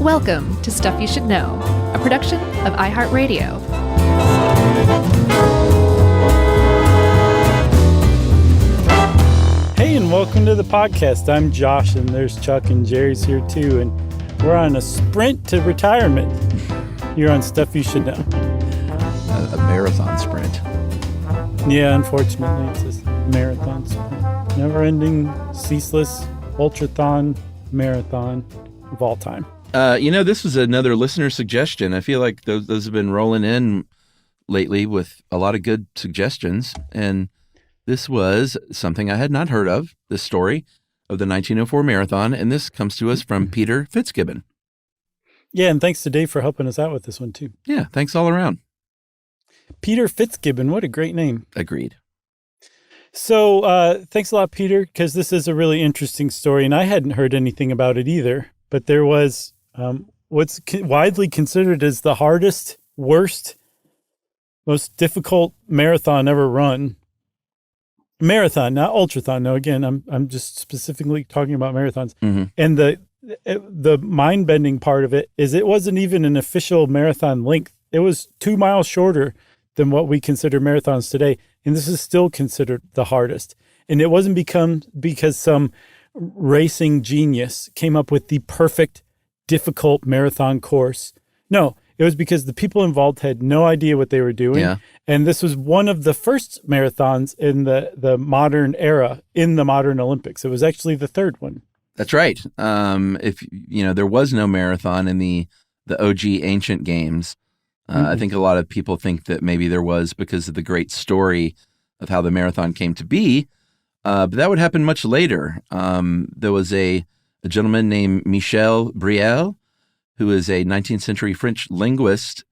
Welcome to Stuff You Should Know, a production of iHeartRadio. Hey, and welcome to the podcast. I'm Josh, and there's Chuck and Jerry's here too, and we're on a sprint to retirement. You're on Stuff You Should Know. A marathon sprint. Yeah, unfortunately, it's a marathon sprint. Never-ending, ceaseless, ultrathon marathon of all time. This was another listener suggestion. I feel like those have been rolling in lately with a lot of good suggestions. And this was something I had not heard of, this story of the 1904 marathon. And this comes to us from Peter Fitzgibbon. Yeah, and thanks to Dave for helping us out with this one, too. Yeah, thanks all around. Peter Fitzgibbon, what a great name. Agreed. So thanks a lot, Peter, because this is a really interesting story. And I hadn't heard anything about it either. But there was what's widely considered as the hardest, worst, most difficult marathon ever run. Marathon, not ultrathon. No, again, I'm just specifically talking about marathons. Mm-hmm. And the mind-bending part of it is it wasn't even an official marathon length. It was 2 miles shorter than what we consider marathons today. And this is still considered the hardest. And it wasn't because some racing genius came up with the perfect, difficult marathon course. No, it was because the people involved had no idea what they were doing. Yeah. And this was one of the first marathons in the modern era, in the modern Olympics. It was actually the third one. That's right. There was no marathon in the OG ancient games. I think a lot of people think that maybe there was because of the great story of how the marathon came to be. But that would happen much later. There was a gentleman named Michel Briel, who is a 19th century French linguist,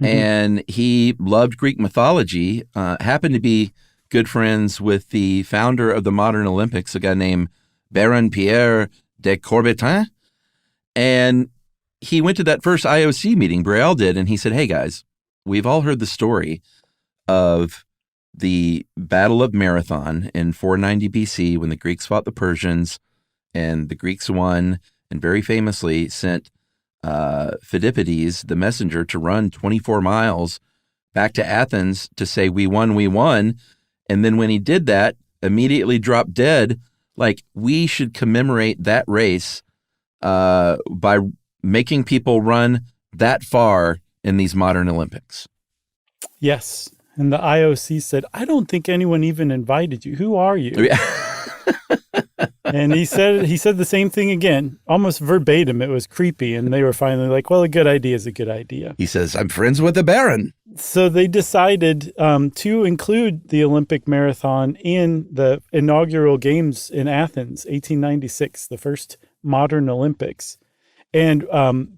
and he loved Greek mythology, happened to be good friends with the founder of the modern Olympics, a guy named Baron Pierre de Coubertin. And he went to that first IOC meeting, Briel did, and he said, hey guys, we've all heard the story of the Battle of Marathon in 490 BC when the Greeks fought the Persians, and the Greeks won, and very famously sent Phidippides, the messenger, to run 24 miles back to Athens to say, we won. And then when he did that, immediately dropped dead. Like, we should commemorate that race by making people run that far in these modern Olympics. Yes. And the IOC said, I don't think anyone even invited you. Who are you? And he said the same thing again, almost verbatim. It was creepy. And they were finally like, well, a good idea is a good idea. He says, I'm friends with the Baron. So they decided to include the Olympic marathon in the inaugural games in Athens, 1896, the first modern Olympics. And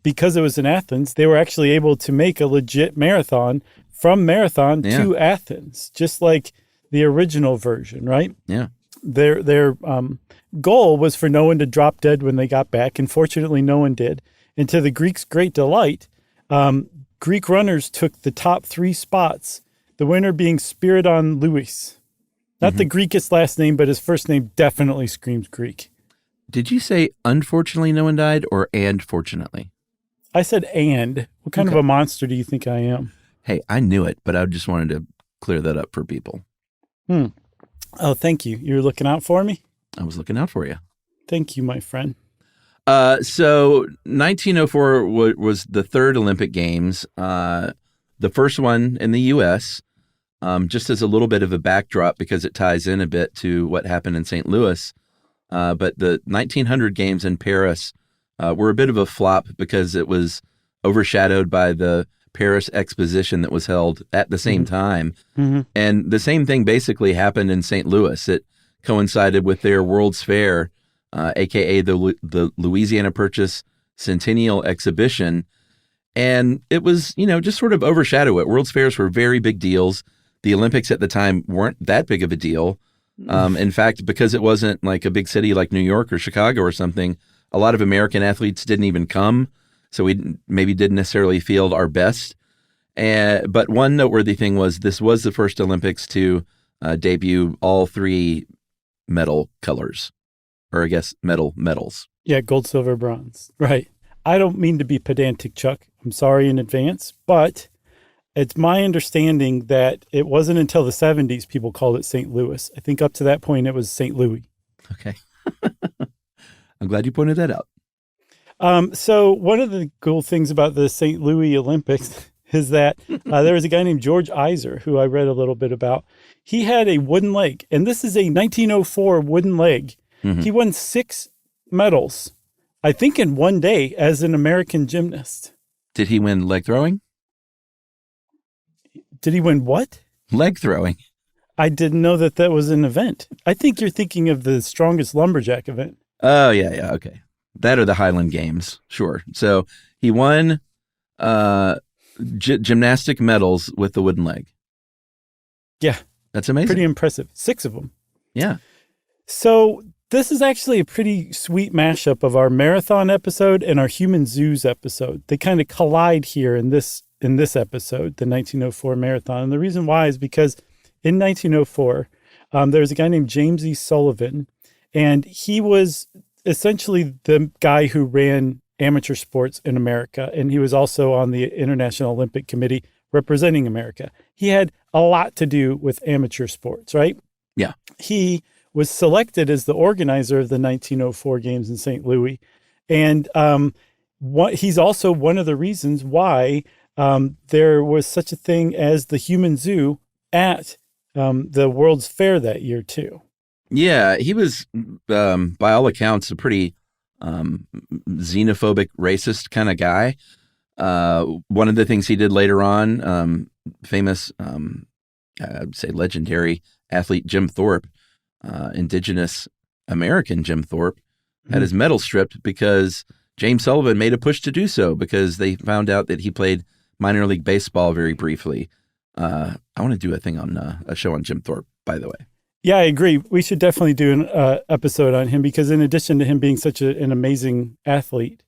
because it was in Athens, they were actually able to make a legit marathon from Marathon to Athens, just like the original version, right? Yeah. Their goal was for no one to drop dead when they got back, and fortunately no one did. And to the Greeks' great delight, Greek runners took the top 3 spots, the winner being Spiridon Louis. Not the Greekest last name, but his first name definitely screams Greek. Did you say unfortunately no one died or and fortunately? I said and. What kind of a monster do you think I am? Hey, I knew it, but I just wanted to clear that up for people. Oh, thank you. You're looking out for me? I was looking out for you. Thank you, my friend. So 1904 was the third Olympic Games, the first one in the U.S., just as a little bit of a backdrop because it ties in a bit to what happened in St. Louis. But the 1900 Games in Paris were a bit of a flop because it was overshadowed by the Paris Exposition that was held at the same time. And the same thing basically happened in St. Louis. It coincided with their World's Fair, a.k.a. the Louisiana Purchase Centennial Exhibition. And it was, just sort of overshadow it. World's Fairs were very big deals. The Olympics at the time weren't that big of a deal. In fact, because it wasn't like a big city like New York or Chicago or something, a lot of American athletes didn't even come. So we maybe didn't necessarily field our best. But one noteworthy thing was this was the first Olympics to debut all 3 medal colors, or I guess medals. Yeah, gold, silver, bronze. Right. I don't mean to be pedantic, Chuck. I'm sorry in advance, but it's my understanding that it wasn't until the 70s people called it St. Louis. I think up to that point it was St. Louis. Okay. I'm glad you pointed that out. So one of the cool things about the St. Louis Olympics is that there was a guy named George Iser, who I read a little bit about. He had a wooden leg, and this is a 1904 wooden leg. Mm-hmm. He won 6 medals, I think in one day, as an American gymnast. Did he win leg throwing? Did he win what? Leg throwing. I didn't know that was an event. I think you're thinking of the strongest lumberjack event. Oh, yeah, okay. That or the Highland Games, sure. So he won gymnastic medals with the wooden leg. Yeah. That's amazing. Pretty impressive. 6 of them. Yeah. So this is actually a pretty sweet mashup of our marathon episode and our human zoos episode. They kind of collide here in this episode, the 1904 marathon. And the reason why is because in 1904, there was a guy named James E. Sullivan, and he was essentially the guy who ran amateur sports in America. And he was also on the International Olympic Committee representing America. He had a lot to do with amateur sports, right? Yeah. He was selected as the organizer of the 1904 games in St. Louis. And he's also one of the reasons why there was such a thing as the human zoo at the World's Fair that year, too. Yeah, he was, by all accounts, a pretty xenophobic, racist kind of guy. One of the things he did later on, famous, I'd say legendary athlete Jim Thorpe, indigenous American Jim Thorpe, had his medal stripped because James Sullivan made a push to do so because they found out that he played minor league baseball very briefly. I want to do a thing on a show on Jim Thorpe, by the way. Yeah, I agree. We should definitely do an episode on him because in addition to him being such an amazing athlete,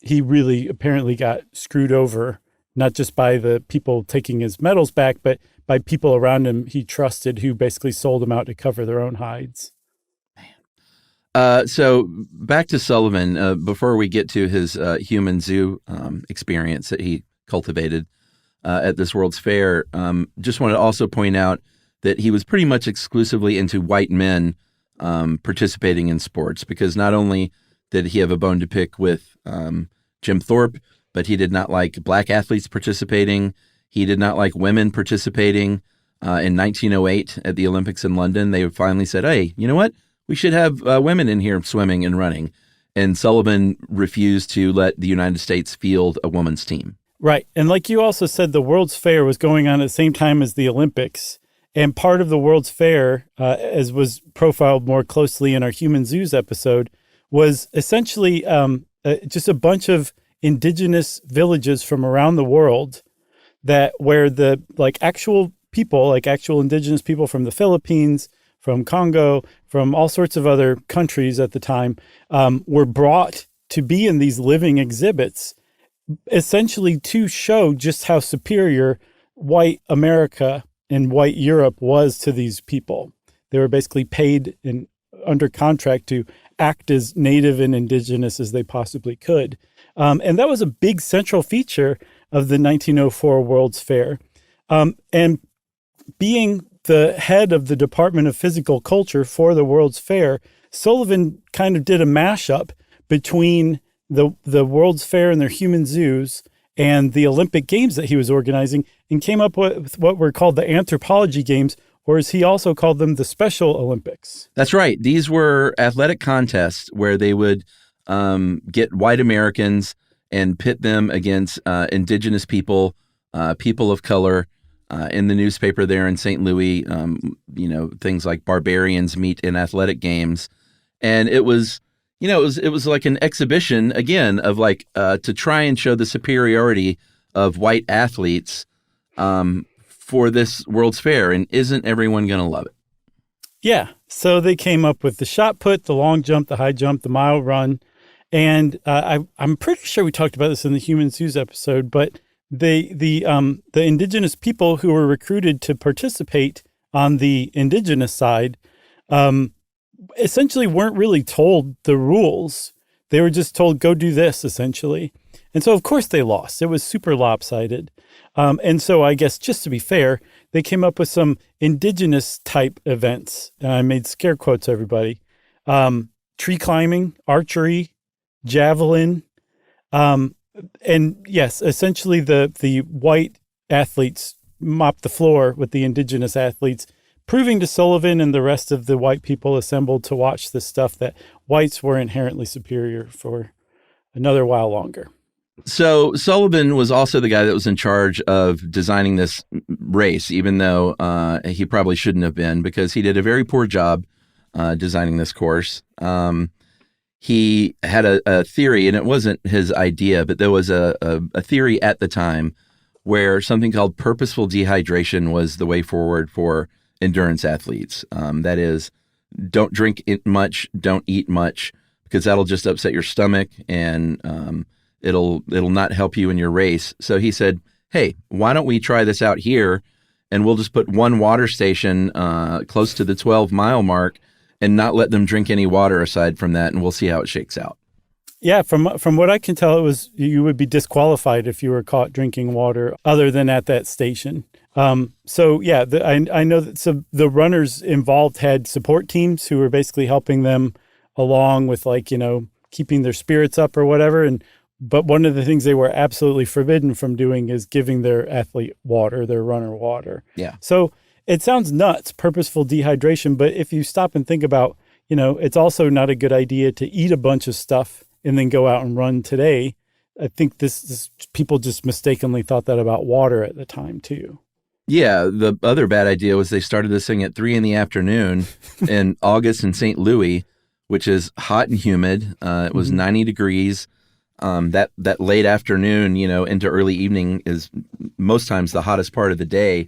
he really apparently got screwed over, not just by the people taking his medals back, but by people around him he trusted who basically sold him out to cover their own hides. So back to Sullivan, before we get to his human zoo experience that he cultivated at this World's Fair, just want to also point out that he was pretty much exclusively into white men participating in sports because not only did he have a bone to pick with Jim Thorpe, but he did not like black athletes participating. He did not like women participating. In 1908 at the Olympics in London, they finally said, hey, you know what? We should have women in here swimming and running. And Sullivan refused to let the United States field a women's team. Right. And like you also said, the World's Fair was going on at the same time as the Olympics. And part of the World's Fair, as was profiled more closely in our Human Zoos episode, was essentially just a bunch of indigenous villages from around the world where the actual indigenous people from the Philippines, from Congo, from all sorts of other countries at the time, were brought to be in these living exhibits, essentially to show just how superior white America and white Europe was to these people. They were basically paid under contract to act as native and indigenous as they possibly could. And that was a big central feature of the 1904 World's Fair. And being the head of the Department of Physical Culture for the World's Fair, Sullivan kind of did a mashup between the World's Fair and their human zoos and the Olympic Games that he was organizing, and came up with what were called the Anthropology Games, or as he also called them, the Special Olympics. That's right. These were athletic contests where they would get white Americans and pit them against indigenous people, people of color. In the newspaper there in St. Louis, things like barbarians meet in athletic games. And it was like an exhibition, again, of to try and show the superiority of white athletes for this World's Fair. And isn't everyone going to love it? Yeah. So they came up with the shot put, the long jump, the high jump, the mile run. And I'm pretty sure we talked about this in the Human Zoos episode, but the indigenous people who were recruited to participate on the indigenous side essentially weren't really told the rules They were just told, go do this, essentially. And so, of course, they lost. It was super lopsided. And so I guess just to be fair, they came up with some indigenous type events. And I made scare quotes, everybody. Tree climbing, archery, javelin. And yes, essentially the white athletes mopped the floor with the indigenous athletes, proving to Sullivan and the rest of the white people assembled to watch this stuff that whites were inherently superior for another while longer. So Sullivan was also the guy that was in charge of designing this race, even though he probably shouldn't have been, because he did a very poor job designing this course. He had a theory, and it wasn't his idea, but there was a theory at the time where something called purposeful dehydration was the way forward for endurance athletes. That is, don't drink much, don't eat much, because that'll just upset your stomach and it'll not help you in your race. So he said, hey, why don't we try this out here, and we'll just put one water station close to the 12-mile mark and not let them drink any water aside from that, and we'll see how it shakes out. Yeah, from what I can tell, it was you would be disqualified if you were caught drinking water other than at that station. So yeah, I know that the runners involved had support teams who were basically helping them along with, like, keeping their spirits up or whatever. But one of the things they were absolutely forbidden from doing is giving their athlete water, their runner water. Yeah. So it sounds nuts, purposeful dehydration, but if you stop and think about, it's also not a good idea to eat a bunch of stuff and then go out and run today. I think this people just mistakenly thought that about water at the time too. Yeah, the other bad idea was they started this thing at 3 p.m. in August in St. Louis, which is hot and humid. It was 90 degrees. That late afternoon, into early evening is most times the hottest part of the day.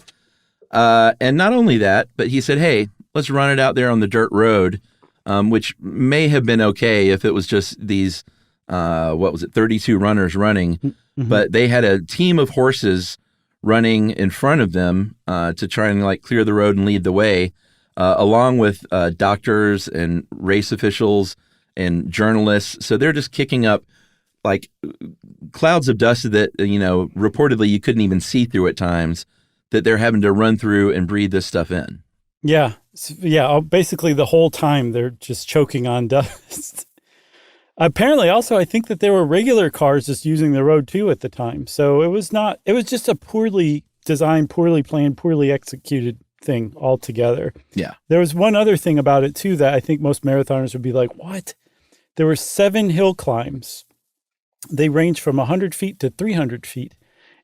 And not only that, but he said, hey, let's run it out there on the dirt road, which may have been okay if it was just these, 32 runners running. Mm-hmm. But they had a team of horses running in front of them to try and clear the road and lead the way, along with doctors and race officials and journalists. So they're just kicking up clouds of dust that, reportedly you couldn't even see through at times, that they're having to run through and breathe this stuff in. Yeah. Yeah. Basically the whole time they're just choking on dust. Apparently also, I think that there were regular cars just using the road too at the time. So it was just a poorly designed, poorly planned, poorly executed thing altogether. Yeah. There was one other thing about it too that I think most marathoners would be like, what? There were 7 hill climbs. They range from 100 feet to 300 feet.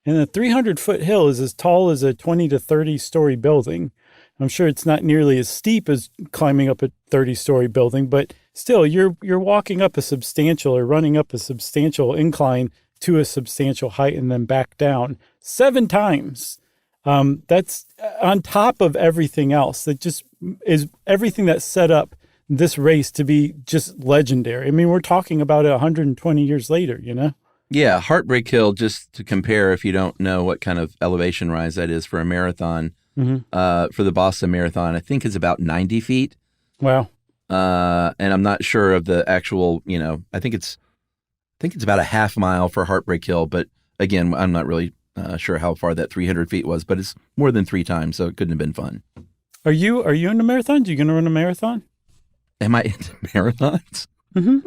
And a 300-foot hill is as tall as a 20 to 30-story building. I'm sure it's not nearly as steep as climbing up a 30-story building, but still, you're walking up a substantial or running up a substantial incline to a substantial height and then back down 7 times. That's on top of everything else. That just is everything that set up this race to be just legendary. I mean, we're talking about it 120 years later, Yeah, Heartbreak Hill, just to compare, if you don't know what kind of elevation rise that is for a marathon, for the Boston Marathon, I think is about 90 feet. Wow. And I'm not sure of the actual, I think it's about a half mile for Heartbreak Hill. But again, I'm not really sure how far that 300 feet was, but it's more than 3 times, so it couldn't have been fun. Are you into marathons? Are you going to run a marathon? Am I into marathons? Mm-hmm.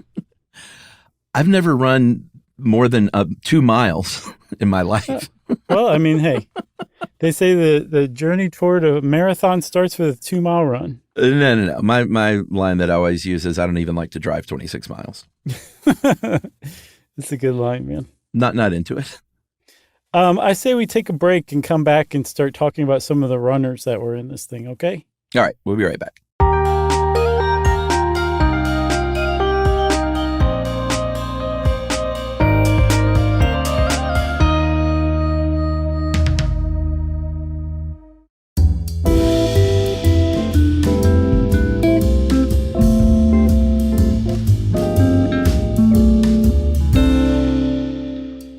I've never run more than 2 miles in my life. Well, I mean, hey, they say the journey toward a marathon starts with a 2-mile run. No. My line that I always use is I don't even like to drive 26 miles. That's a good line, man. Not into it. I say we take a break and come back and start talking about some of the runners that were in this thing, okay? All right, we'll be right back.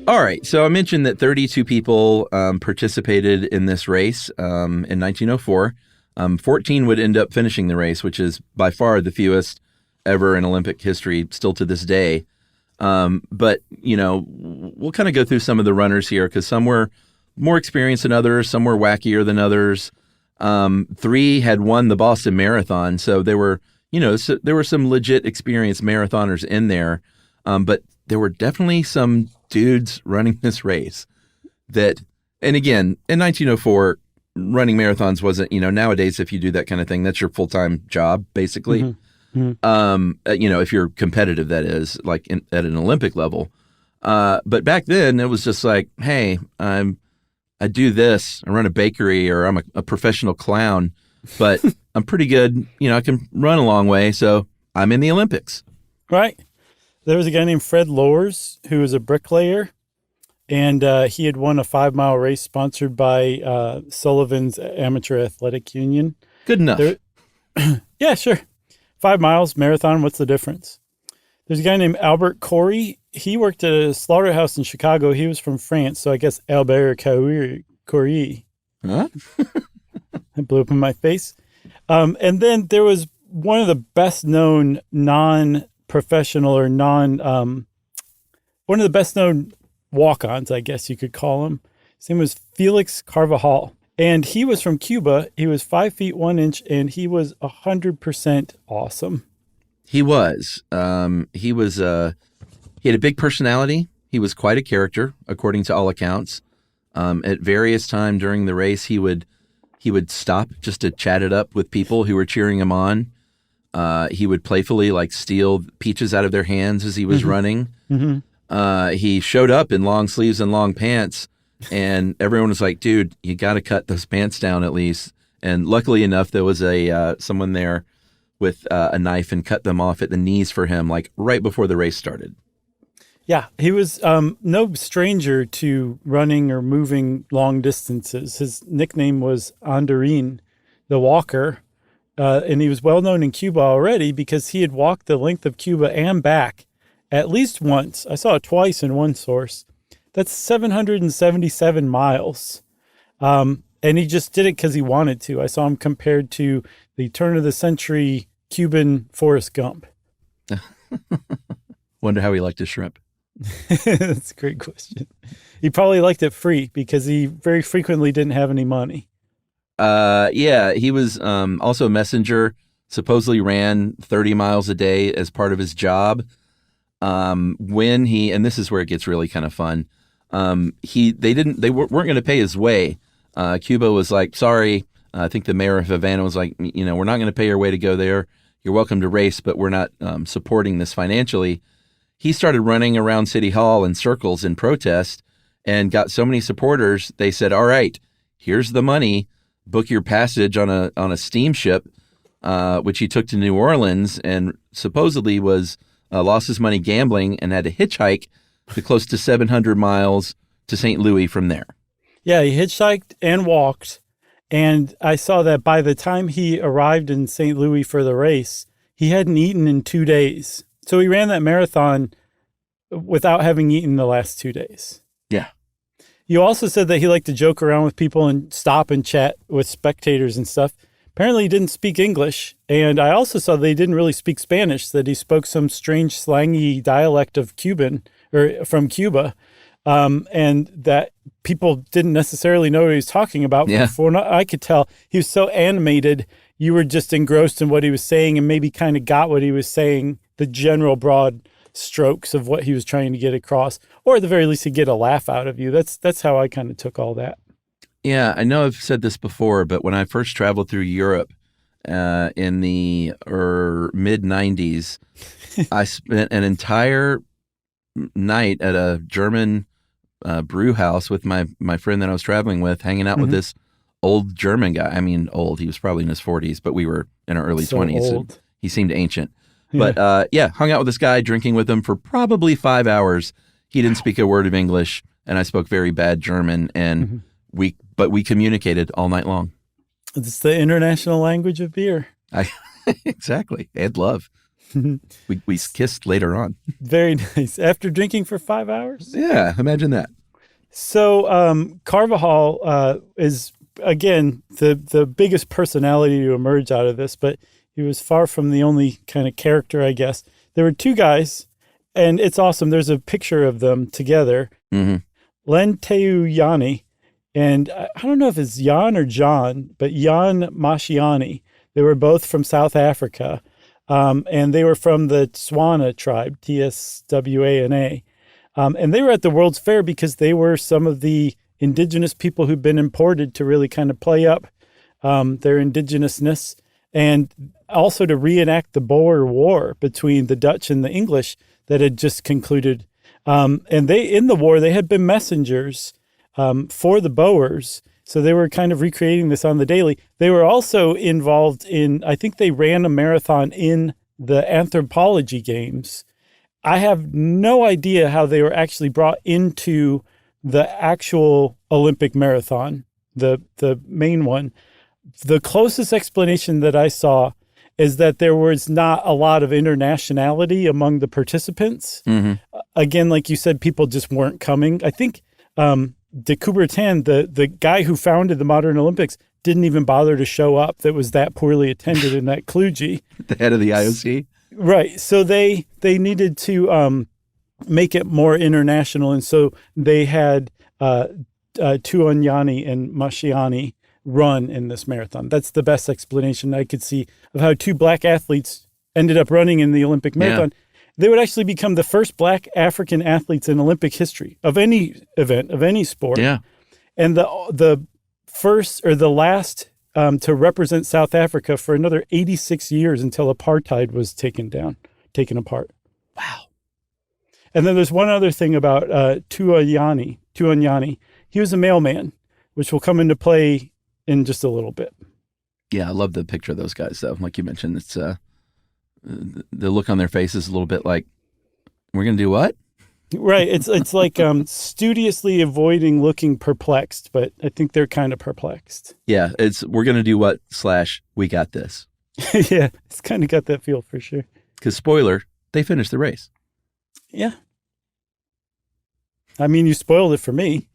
All right, so I mentioned that 32 people participated in this race in 1904. 14 would end up finishing the race, which is by far the fewest ever in Olympic history, still to this day. But, we'll kind of go through some of the runners here because some were more experienced than others. Some were wackier than others. 3 had won the Boston Marathon. So there were, there were some legit experienced marathoners in there. But there were definitely some dudes running this race that, and again, in 1904, running marathons wasn't, nowadays, if you do that kind of thing, that's your full-time job, basically. Mm-hmm. Mm-hmm. If you're competitive, that is, like at an Olympic level. But back then, it was just like, hey, I do this, I run a bakery, or I'm a professional clown, but I'm pretty good. I can run a long way, so I'm in the Olympics. Right. There was a guy named Fred Lors who was a bricklayer, and he had won a 5-mile race sponsored by Sullivan's Amateur Athletic Union. Good enough. Yeah, sure. 5 miles, marathon, what's the difference? There's a guy named Albert Corey. He worked at a slaughterhouse in Chicago. He was from France, so I guess Albert Corey. Huh? I blew up in my face. And then there was one of the best-known non-professional or one of the best-known walk-ons, I guess you could call him. His name was Felix Carvajal. And he was from Cuba. He was 5 feet 1 inch, and he was 100% awesome. He was. He had a big personality. He was quite a character, according to all accounts. At various times during the race, he would stop just to chat it up with people who were cheering him on. He would playfully steal peaches out of their hands as he was running. Mm-hmm. He showed up in long sleeves and long pants, and everyone was like, dude, you got to cut those pants down at least. And luckily enough, there was someone there with a knife and cut them off at the knees for him, right before the race started. Yeah, he was no stranger to running or moving long distances. His nickname was Andarin, the Walker, and he was well known in Cuba already because he had walked the length of Cuba and back at least once. I saw it twice in one source. That's 777 miles. And he just did it because he wanted to. I saw him compared to the turn-of-the-century Cuban Forrest Gump. Wonder how he liked his shrimp. That's a great question. He probably liked it free because he very frequently didn't have any money. Yeah, he was also a messenger, supposedly ran 30 miles a day as part of his job. When he, and this is where it gets really kind of fun, they weren't going to pay his way. Cuba was like, sorry. I think the mayor of Havana was like, we're not going to pay your way to go there. You're welcome to race, but we're not supporting this financially. He started running around City Hall in circles in protest and got so many supporters. They said, all right, here's the money. Book your passage on a steamship, which he took to New Orleans, and supposedly was lost his money gambling and had to hitchhike to close to 700 miles to St. Louis from there. Yeah, he hitchhiked and walked. And I saw that by the time he arrived in St. Louis for the race, he hadn't eaten in 2 days. So he ran that marathon without having eaten the last 2 days. Yeah. You also said that he liked to joke around with people and stop and chat with spectators and stuff. Apparently he didn't speak English. And I also saw that he didn't really speak Spanish, that he spoke some strange slangy dialect of Cuban or from Cuba. And that people didn't necessarily know what he was talking about. Yeah. Before I could tell, he was so animated, you were just engrossed in what he was saying and maybe kind of got what he was saying, the general broad strokes of what he was trying to get across, or at the very least, to get a laugh out of you. That's how I kind of took all that. Yeah, I know I've said this before, but when I first traveled through Europe in the mid-90s, I spent an entire night at a German brew house with my friend that I was traveling with, hanging out with this old German guy. I mean, old. He was probably in his 40s, but we were in our early 20s. So he seemed ancient. Yeah. But hung out with this guy, drinking with him for probably 5 hours. He didn't speak a word of English, and I spoke very bad German, and we communicated all night long. It's the international language of beer. Exactly. And love. we kissed later on. Very nice. After drinking for 5 hours? Yeah, imagine that. So Carvajal is, again, the biggest personality to emerge out of this, but he was far from the only kind of character, I guess. There were two guys and it's awesome. There's a picture of them together. Mm-hmm. Len Teuyani, and I don't know if it's Jan or John, but Jan Mashiani. They were both from South Africa, and they were from the Tswana tribe, Tswana. And they were at the World's Fair because they were some of the indigenous people who'd been imported to really kind of play up their indigenousness, and also to reenact the Boer War between the Dutch and the English that had just concluded. And in the war, they had been messengers for the Boers. So they were kind of recreating this on the daily. They were also involved in, I think they ran a marathon in the anthropology games. I have no idea how they were actually brought into the actual Olympic marathon, the main one. The closest explanation that I saw is that there was not a lot of internationality among the participants. Mm-hmm. Again, like you said, people just weren't coming. I think de Coubertin, the guy who founded the modern Olympics, didn't even bother to show up. That was that poorly attended in that kludgy. The head of the IOC? Right. So they needed to make it more international. And so they had Tuanyani and Mashiani run in this marathon. That's the best explanation I could see of how two black athletes ended up running in the Olympic marathon. Yeah. They would actually become the first black African athletes in Olympic history of any event, of any sport. Yeah. And the first or the last to represent South Africa for another 86 years until apartheid was taken apart. Wow. And then there's one other thing about Tuanyani. He was a mailman, which will come into play in just a little bit. Yeah, I love the picture of those guys, though. Like you mentioned, it's the look on their faces a little bit like, we're going to do what? Right. It's like studiously avoiding looking perplexed, but I think they're kind of perplexed. Yeah, we're going to do what / we got this. Yeah, it's kind of got that feel for sure. Because spoiler, they finished the race. Yeah. I mean, you spoiled it for me.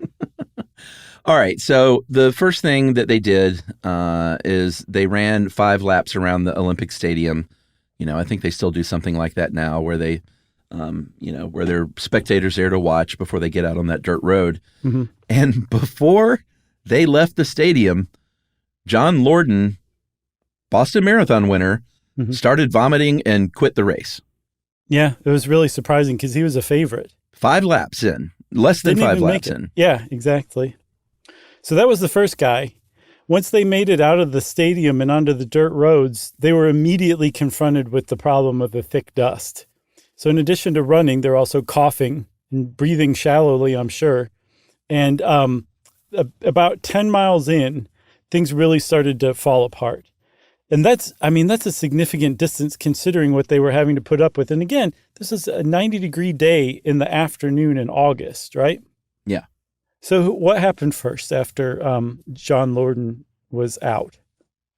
All right. So the first thing that they did is they ran 5 laps around the Olympic Stadium. You know, I think they still do something like that now where they, where there are spectators there to watch before they get out on that dirt road. Mm-hmm. And before they left the stadium, John Lorden, Boston Marathon winner, mm-hmm. started vomiting and quit the race. Yeah, it was really surprising because he was a favorite. 5 laps in, less than 5 laps in. Yeah, exactly. So that was the first guy. Once they made it out of the stadium and onto the dirt roads, they were immediately confronted with the problem of the thick dust. So in addition to running, they're also coughing and breathing shallowly, I'm sure. And about 10 miles in, things really started to fall apart. And that's a significant distance considering what they were having to put up with. And again, this is a 90-degree day in the afternoon in August, right? Yeah. So what happened first after John Lorden was out?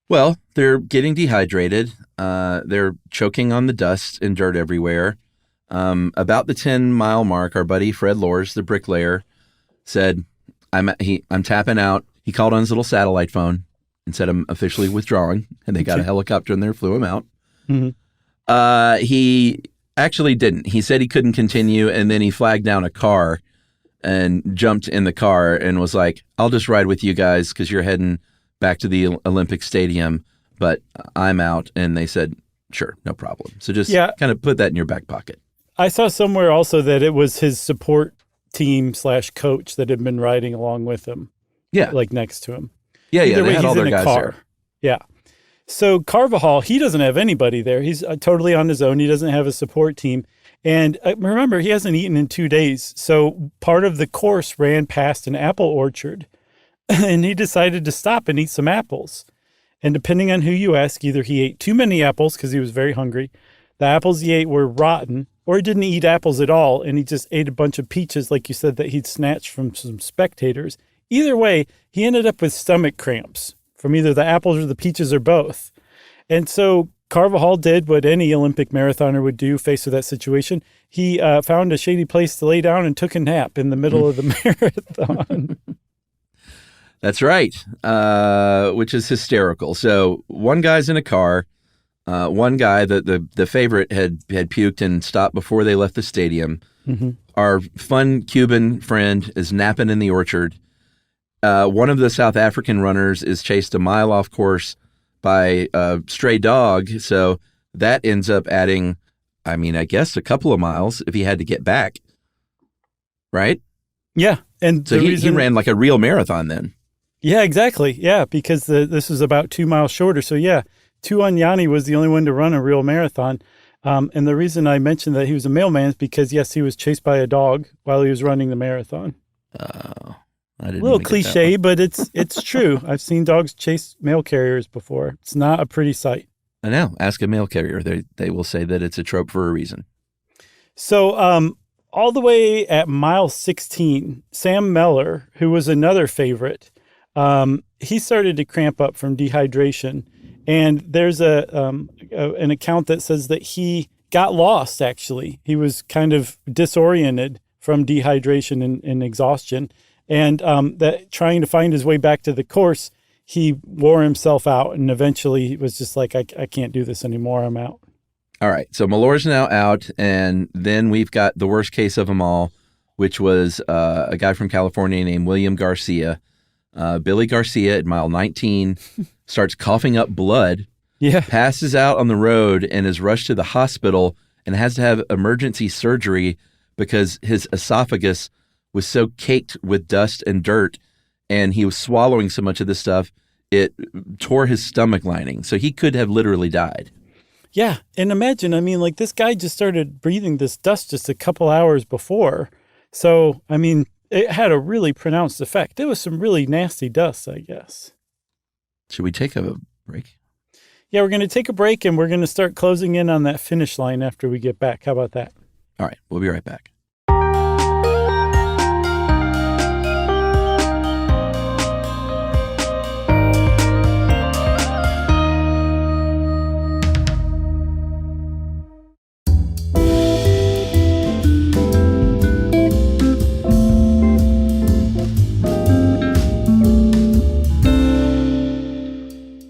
Well, they're getting dehydrated. They're choking on the dust and dirt everywhere. About the 10-mile mark, our buddy Fred Lors, the bricklayer, said, I'm tapping out. He called on his little satellite phone and said, I'm officially withdrawing. And they got a helicopter in there, flew him out. Mm-hmm. He actually didn't. He said he couldn't continue, and then he flagged down a car and jumped in the car and was like, I'll just ride with you guys because you're heading back to the Olympic Stadium, but I'm out. And they said, sure, no problem. So just kind of put that in your back pocket. I saw somewhere also that it was his support team / coach that had been riding along with him. Yeah. Like next to him. Yeah, Either way, they had all their guys there. Yeah. So Carvajal, he doesn't have anybody there. He's totally on his own. He doesn't have a support team. And remember, he hasn't eaten in 2 days. So part of the course ran past an apple orchard. And he decided to stop and eat some apples. And depending on who you ask, either he ate too many apples because he was very hungry, the apples he ate were rotten, or he didn't eat apples at all, and he just ate a bunch of peaches, like you said, that he'd snatched from some spectators. Either way, he ended up with stomach cramps from either the apples or the peaches or both. And so Carvajal did what any Olympic marathoner would do faced with that situation. He found a shady place to lay down and took a nap in the middle of the marathon. That's right, which is hysterical. So one guy's in a car, One guy, the favorite, had puked and stopped before they left the stadium. Mm-hmm. Our fun Cuban friend is napping in the orchard. One of the South African runners is chased a mile off course by a stray dog, so that ends up adding, I guess, a couple of miles if he had to get back. Right? Yeah. And so he ran like a real marathon then. Yeah, exactly. Yeah, because this was about 2 miles shorter. So yeah, Tuanyani was the only one to run a real marathon. And the reason I mentioned that he was a mailman is because, yes, he was chased by a dog while he was running the marathon. Oh, I didn't. A little cliche, but it's true. I've seen dogs chase mail carriers before. It's not a pretty sight. I know. Ask a mail carrier. They will say that it's a trope for a reason. So all the way at mile 16, Sam Meller, who was another favorite, he started to cramp up from dehydration. And there's an account that says that he got lost, actually. He was kind of disoriented from dehydration and exhaustion. And that trying to find his way back to the course, he wore himself out. And eventually he was just like, I can't do this anymore. I'm out. All right. So Mallore's now out. And then we've got the worst case of them all, which was a guy from California named William Garcia. Billy Garcia at mile 19 starts coughing up blood, passes out on the road, and is rushed to the hospital and has to have emergency surgery because his esophagus was so caked with dust and dirt, and he was swallowing so much of this stuff, it tore his stomach lining. So he could have literally died. Yeah. And imagine, this guy just started breathing this dust just a couple hours before. So, it had a really pronounced effect. It was some really nasty dust, I guess. Should we take a break? Yeah, we're going to take a break, and we're going to start closing in on that finish line after we get back. How about that? All right. We'll be right back.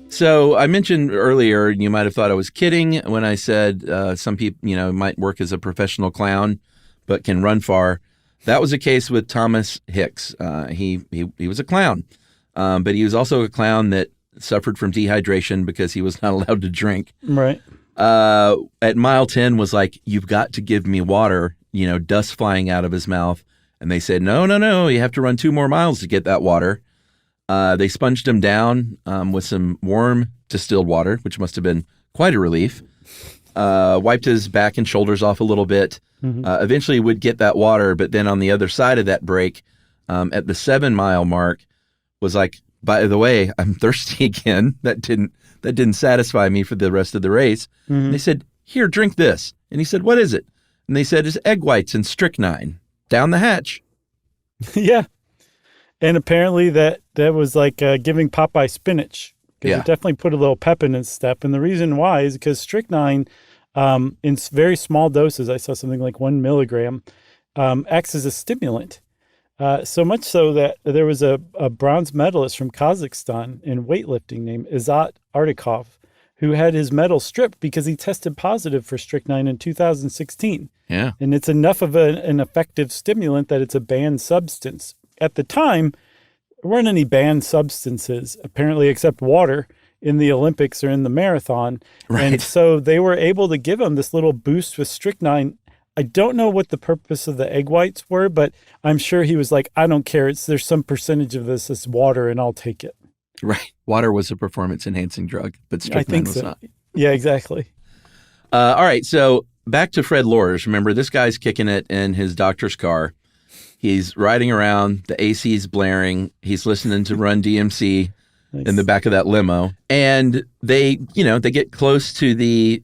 So I mentioned earlier, you might have thought I was kidding when I said some people, might work as a professional clown, but can run far. That was the case with Thomas Hicks. He was a clown, but he was also a clown that suffered from dehydration because he was not allowed to drink. Right. At mile 10 was like, you've got to give me water, dust flying out of his mouth. And they said, no, you have to run 2 more miles to get that water. They sponged him down with some warm distilled water, which must have been quite a relief. Wiped his back and shoulders off a little bit. Mm-hmm. Eventually would get that water, but then on the other side of that break, at the 7 mile mark, was like, by the way, I'm thirsty again. That didn't satisfy me for the rest of the race. Mm-hmm. They said, here, drink this. And he said, what is it? And they said, it's egg whites and strychnine. Down the hatch. Yeah. And apparently that was like giving Popeye spinach. Because it definitely put a little pep in his step. And the reason why is because strychnine, in very small doses, I saw something like 1 milligram, acts as a stimulant. So much so that there was a bronze medalist from Kazakhstan in weightlifting named Izat Artikov, who had his medal stripped because he tested positive for strychnine in 2016. Yeah. And it's enough of an effective stimulant that it's a banned substance. At the time, there weren't any banned substances, apparently, except water in the Olympics or in the marathon. Right. And so they were able to give him this little boost with strychnine. I don't know what the purpose of the egg whites were, but I'm sure he was like, I don't care. There's some percentage of this is water, and I'll take it. Right. Water was a performance-enhancing drug, but strychnine was not. Yeah, exactly. All right, so back to Fred Lors. Remember, this guy's kicking it in his doctor's car. He's riding around, the AC's blaring. He's listening to Run DMC in the back of that limo. And they get close to the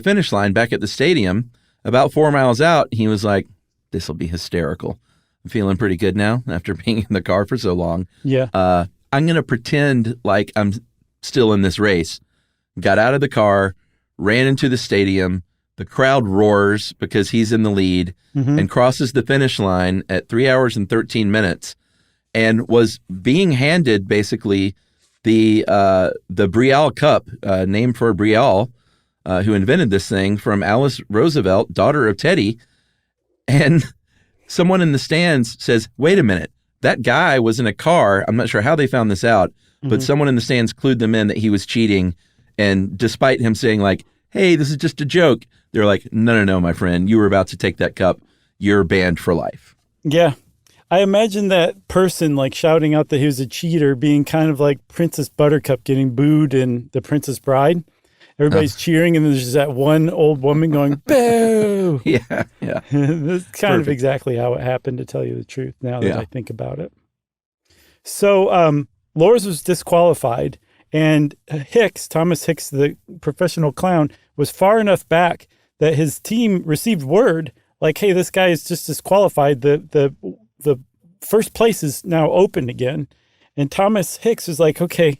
finish line back at the stadium. About 4 miles out, he was like, this will be hysterical. I'm feeling pretty good now after being in the car for so long. Yeah. I'm going to pretend like I'm still in this race. Got out of the car, ran into the stadium. The crowd roars because he's in the lead and crosses the finish line at 3 hours and 13 minutes and was being handed basically the Brielle Cup, named for Brielle, who invented this thing, from Alice Roosevelt, daughter of Teddy. And someone in the stands says, wait a minute, that guy was in a car. I'm not sure how they found this out, but someone in the stands clued them in that he was cheating. And despite him saying like, hey, this is just a joke, they're like, no, my friend, you were about to take that cup. You're banned for life. Yeah. I imagine that person like shouting out that he was a cheater being kind of like Princess Buttercup getting booed in The Princess Bride. Everybody's cheering, and then there's just that one old woman going, boo! Yeah. That's kind of exactly how it happened, to tell you the truth, now that I think about it. So Lors was disqualified, and Thomas Hicks, the professional clown, was far enough back that his team received word, like, hey, this guy is just disqualified. The first place is now open again. And Thomas Hicks was like, okay,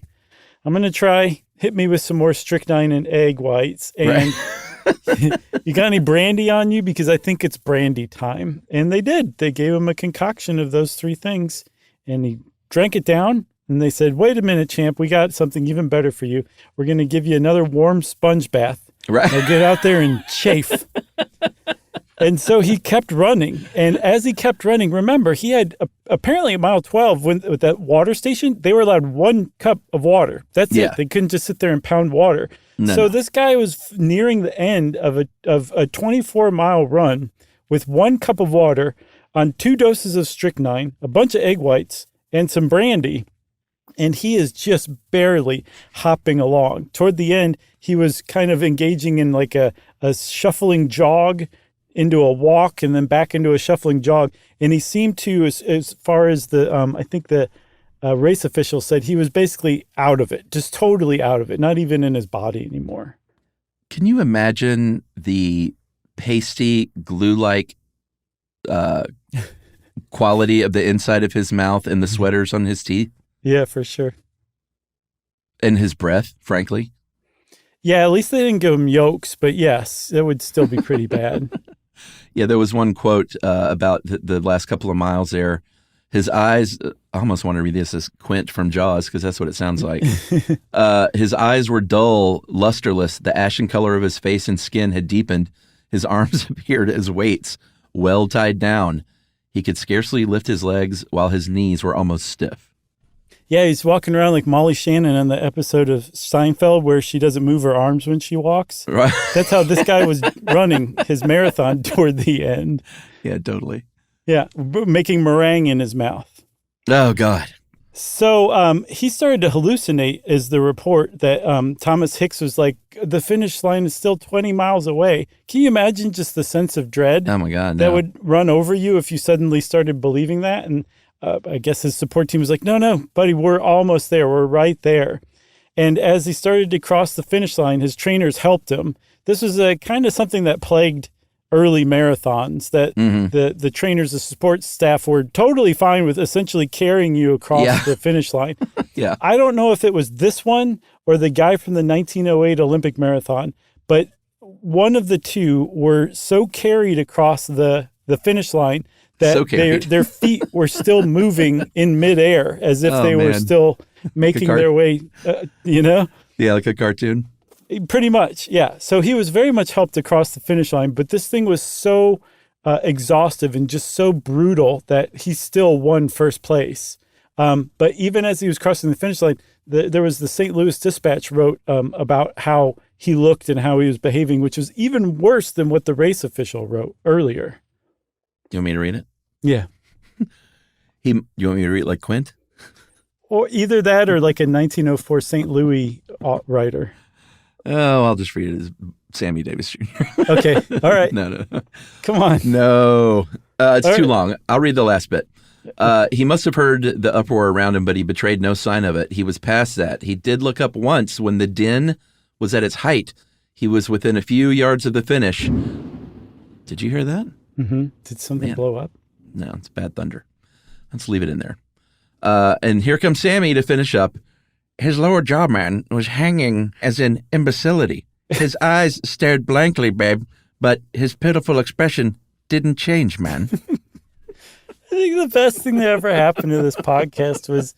I'm going to try. Hit me with some more strychnine and egg whites. And you got any brandy on you? Because I think it's brandy time. And they did. They gave him a concoction of those three things. And he drank it down. And they said, wait a minute, champ. We got something even better for you. We're going to give you another warm sponge bath. Right. Now get out there and chafe. And so he kept running. And as he kept running, remember, he had apparently at mile 12 with that water station, they were allowed 1 cup of water. That's it. They couldn't just sit there and pound water. No. This guy was nearing the end of a 24-mile run with 1 cup of water on 2 doses of strychnine, a bunch of egg whites, and some brandy. And he is just barely hopping along. Toward the end, he was kind of engaging in like a shuffling jog into a walk and then back into a shuffling jog. And he seemed to, as far as the, I think the race official said, he was basically out of it, just totally out of it, not even in his body anymore. Can you imagine the pasty, glue-like quality of the inside of his mouth and the sweaters on his teeth? Yeah, for sure. And his breath, frankly. Yeah, at least they didn't give him yolks, but yes, it would still be pretty bad. Yeah, there was one quote about the last couple of miles there. His eyes, I almost want to read this as Quint from Jaws, because that's what it sounds like. His eyes were dull, lusterless. The ashen color of his face and skin had deepened. His arms appeared as weights, well tied down. He could scarcely lift his legs, while his knees were almost stiff. Yeah, he's walking around like Molly Shannon on the episode of Seinfeld where she doesn't move her arms when she walks. Right. That's how this guy was running his marathon toward the end. Yeah, totally. Yeah, making meringue in his mouth. Oh, God. So he started to hallucinate, is the report, that Thomas Hicks was like, the finish line is still 20 miles away. Can you imagine just the sense of dread oh my God, that would run over you if you suddenly started believing that? And I guess his support team was like, no, buddy, we're almost there. We're right there. And as he started to cross the finish line, his trainers helped him. This was a kind of something that plagued early marathons, that the trainers, the support staff were totally fine with essentially carrying you across the finish line. Yeah. I don't know if it was this one or the guy from the 1908 Olympic Marathon, but one of the two were so carried across the finish line that their feet were still moving in midair as if they were still making their way, Yeah, like a cartoon. Pretty much, yeah. So he was very much helped across the finish line, but this thing was so exhaustive and just so brutal that he still won first place. But even as he was crossing the finish line, there was the St. Louis Dispatch wrote about how he looked and how he was behaving, which was even worse than what the race official wrote earlier. You want me to read it? Yeah. You want me to read it like Quint? Or either that or like a 1904 St. Louis writer. Oh, I'll just read it as Sammy Davis Jr. Okay. All right. No. Come on. No. It's too long. I'll read the last bit. He must have heard the uproar around him, but he betrayed no sign of it. He was past that. He did look up once when the din was at its height. He was within a few yards of the finish. Did you hear that? Mm-hmm. Did something blow up? No, it's bad thunder. Let's leave it in there. And here comes Sammy to finish up. His lower jawman was hanging as in imbecility. His eyes stared blankly, babe, but his pitiful expression didn't change, man. I think the best thing that ever happened to this podcast was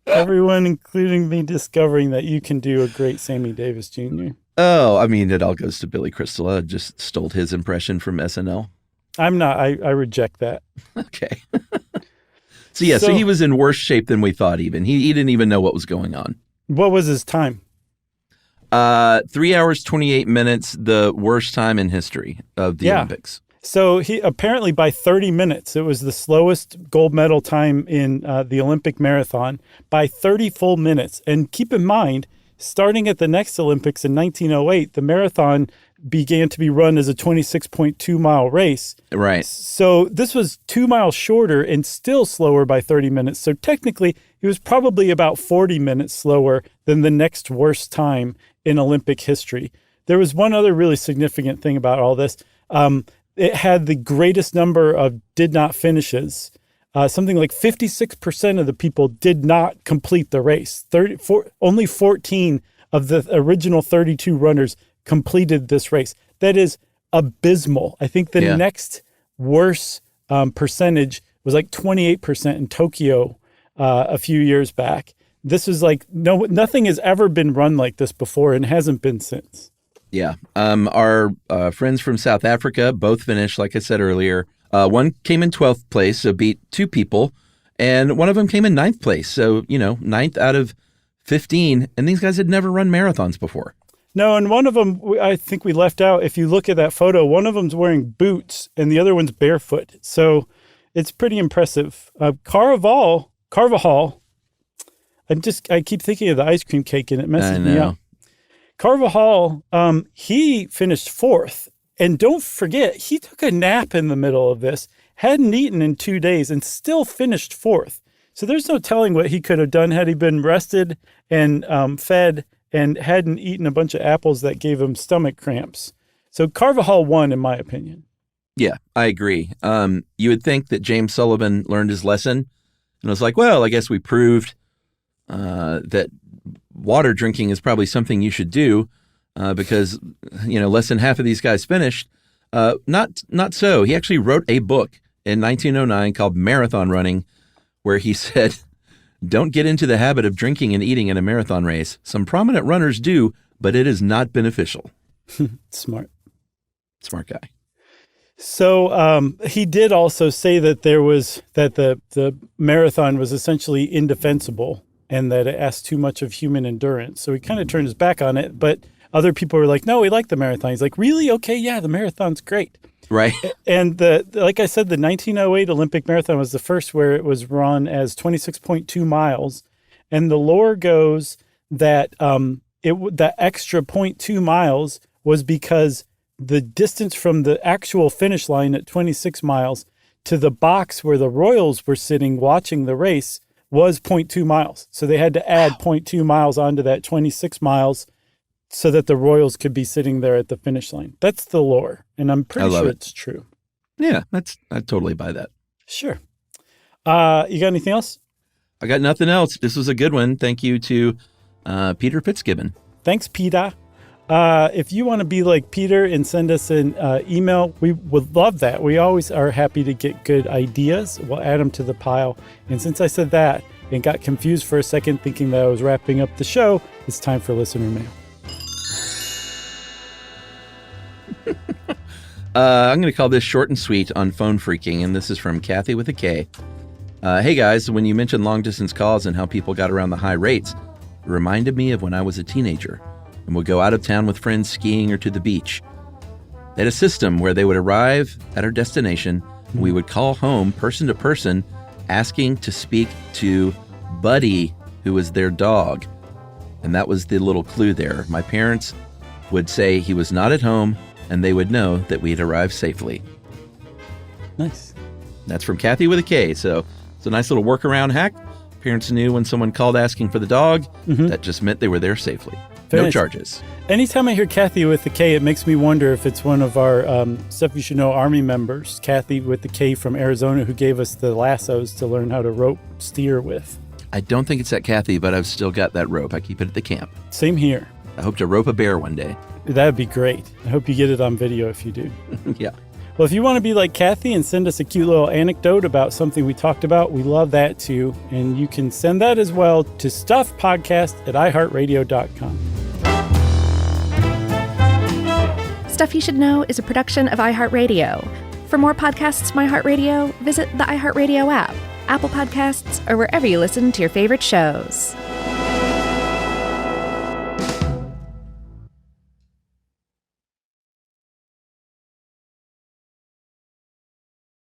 everyone, including me, discovering that you can do a great Sammy Davis Jr. Oh, I mean, it all goes to Billy Crystal. I just stole his impression from SNL. I'm not. I reject that. Okay. So he was in worse shape than we thought even. He didn't even know what was going on. What was his time? 3 hours, 28 minutes, the worst time in history of the Olympics. So he apparently by 30 minutes, it was the slowest gold medal time in the Olympic marathon by 30 full minutes. And keep in mind, starting at the next Olympics in 1908, the marathon began to be run as a 26.2 mile race. Right. So this was 2 miles shorter and still slower by 30 minutes. So technically, it was probably about 40 minutes slower than the next worst time in Olympic history. There was one other really significant thing about all this. It had the greatest number of did not finishes. Something like 56% of the people did not complete the race. Only 14 of the original 32 runners completed this race. That is abysmal. I think the next worst percentage was like 28% in Tokyo a few years back. This is like nothing has ever been run like this before and hasn't been since. Yeah. Our friends from South Africa both finished, like I said earlier. One came in 12th place, so beat two people, and one of them came in 9th place. So, 9th out of 15, and these guys had never run marathons before. No, and one of them, I think we left out, if you look at that photo, one of them's wearing boots and the other one's barefoot. So it's pretty impressive. Carvajal, I keep thinking of the ice cream cake and it messes me up. Carvajal, he finished 4th. And don't forget, he took a nap in the middle of this, hadn't eaten in 2 days, and still finished 4th. So there's no telling what he could have done had he been rested and fed and hadn't eaten a bunch of apples that gave him stomach cramps. So Carvajal won, in my opinion. Yeah, I agree. You would think that James Sullivan learned his lesson and was like, well, I guess we proved that water drinking is probably something you should do because, less than half of these guys finished. Not so. He actually wrote a book in 1909 called Marathon Running, where he said, don't get into the habit of drinking and eating in a marathon race. Some prominent runners do, but it is not beneficial. Smart guy. So he did also say that the marathon was essentially indefensible and that it asked too much of human endurance. So he kind of turned his back on it, but other people were like, no, we like the marathon. He's like, really? Okay, yeah, the marathon's great. Right. And like I said, the 1908 Olympic marathon was the first where it was run as 26.2 miles. And the lore goes that that extra 0.2 miles was because the distance from the actual finish line at 26 miles to the box where the Royals were sitting watching the race was 0.2 miles. So they had to add 0.2 miles onto that 26 miles so that the Royals could be sitting there at the finish line. That's the lore, and I'm pretty sure it's true. Yeah, I totally buy that. Sure. You got anything else? I got nothing else. This was a good one. Thank you to Peter Fitzgibbon. Thanks, Peter. If you want to be like Peter and send us an email, we would love that. We always are happy to get good ideas. We'll add them to the pile. And since I said that and got confused for a second thinking that I was wrapping up the show, it's time for listener mail. I'm going to call this short and sweet on phone freaking, and this is from Kathy with a K. Hey guys, when you mentioned long distance calls and how people got around the high rates, it reminded me of when I was a teenager and would go out of town with friends skiing or to the beach. They had a system where they would arrive at our destination and we would call home person to person asking to speak to Buddy, who was their dog. And that was the little clue there. My parents would say he was not at home and they would know that we had arrived safely. Nice. That's from Kathy with a K. So it's a nice little workaround hack. Parents knew when someone called asking for the dog, that just meant they were there safely. No charges. Anytime I hear Kathy with the K, it makes me wonder if it's one of our Stuff You Should Know Army members, Kathy with the K from Arizona, who gave us the lassos to learn how to rope steer with. I don't think it's that Kathy, but I've still got that rope. I keep it at the camp. Same here. I hope to rope a bear one day. That'd be great. I hope you get it on video if you do. Yeah. Well, if you want to be like Kathy and send us a cute little anecdote about something we talked about, we love that too. And you can send that as well to stuffpodcast@iheartradio.com. Stuff You Should Know is a production of iHeartRadio. For more podcasts from iHeartRadio, visit the iHeartRadio app, Apple Podcasts, or wherever you listen to your favorite shows.